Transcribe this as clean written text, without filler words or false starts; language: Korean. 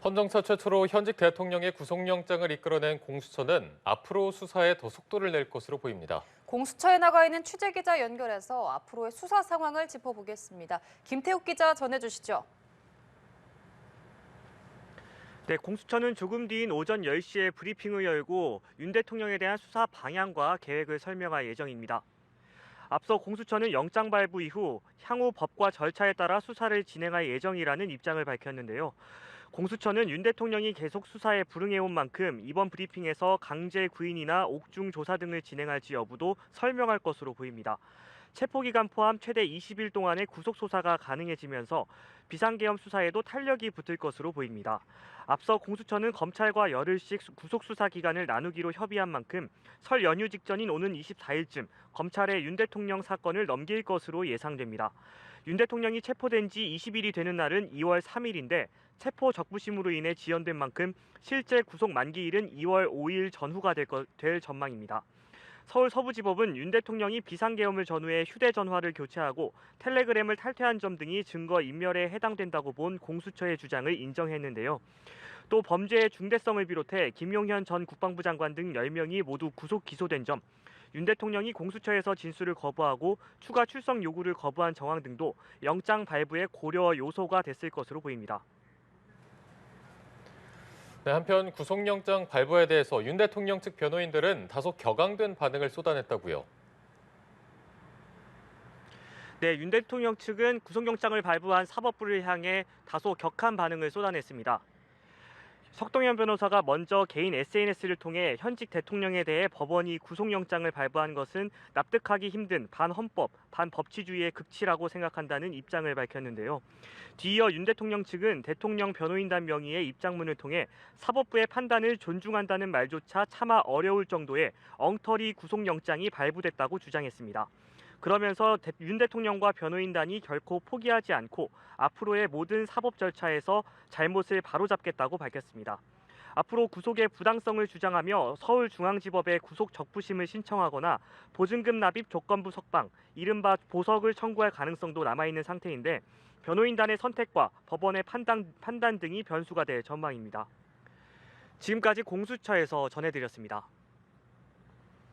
헌정사 최초로 현직 대통령의 구속영장을 이끌어낸 공수처는 앞으로 수사에 더 속도를 낼 것으로 보입니다. 공수처에 나가 있는 취재기자 연결해서 앞으로의 수사 상황을 짚어보겠습니다. 김태욱 기자 전해주시죠. 네, 공수처는 조금 뒤인 오전 10시에 브리핑을 열고 윤 대통령에 대한 수사 방향과 계획을 설명할 예정입니다. 앞서 공수처는 영장 발부 이후 향후 법과 절차에 따라 수사를 진행할 예정이라는 입장을 밝혔는데요. 공수처는 윤 대통령이 계속 수사에 불응해온 만큼 이번 브리핑에서 강제 구인이나 옥중 조사 등을 진행할지 여부도 설명할 것으로 보입니다. 체포기간 포함 최대 20일 동안의 구속조사가 가능해지면서 비상계엄 수사에도 탄력이 붙을 것으로 보입니다. 앞서 공수처는 검찰과 열흘씩 구속수사 기간을 나누기로 협의한 만큼 설 연휴 직전인 오는 24일쯤 검찰에 윤 대통령 사건을 넘길 것으로 예상됩니다. 윤 대통령이 체포된 지 20일이 되는 날은 2월 3일인데 체포 적부심으로 인해 지연된 만큼 실제 구속 만기일은 2월 5일 전후가 될 전망입니다. 서울 서부지법은 윤 대통령이 비상계엄을 전후해 휴대전화를 교체하고 텔레그램을 탈퇴한 점 등이 증거 인멸에 해당된다고 본 공수처의 주장을 인정했는데요. 또 범죄의 중대성을 비롯해 김용현 전 국방부 장관 등 10명이 모두 구속 기소된 점, 윤 대통령이 공수처에서 진술을 거부하고 추가 출석 요구를 거부한 정황 등도 영장 발부의 고려 요소가 됐을 것으로 보입니다. 네, 한편 구속영장 발부에 대해서 윤 대통령 측 변호인들은 다소 격앙된 반응을 쏟아냈다고요. 네, 윤 대통령 측은 구속영장을 발부한 사법부를 향해 다소 격한 반응을 쏟아냈습니다. 석동현 변호사가 먼저 개인 SNS를 통해 현직 대통령에 대해 법원이 구속영장을 발부한 것은 납득하기 힘든 반헌법, 반법치주의의 극치라고 생각한다는 입장을 밝혔는데요. 뒤이어 윤 대통령 측은 대통령 변호인단 명의의 입장문을 통해 사법부의 판단을 존중한다는 말조차 차마 어려울 정도의 엉터리 구속영장이 발부됐다고 주장했습니다. 그러면서 윤 대통령과 변호인단이 결코 포기하지 않고 앞으로의 모든 사법 절차에서 잘못을 바로잡겠다고 밝혔습니다. 앞으로 구속의 부당성을 주장하며 서울중앙지법에 구속 적부심을 신청하거나 보증금 납입 조건부 석방, 이른바 보석을 청구할 가능성도 남아있는 상태인데 변호인단의 선택과 법원의 판단 등이 변수가 될 전망입니다. 지금까지 공수처에서 전해드렸습니다.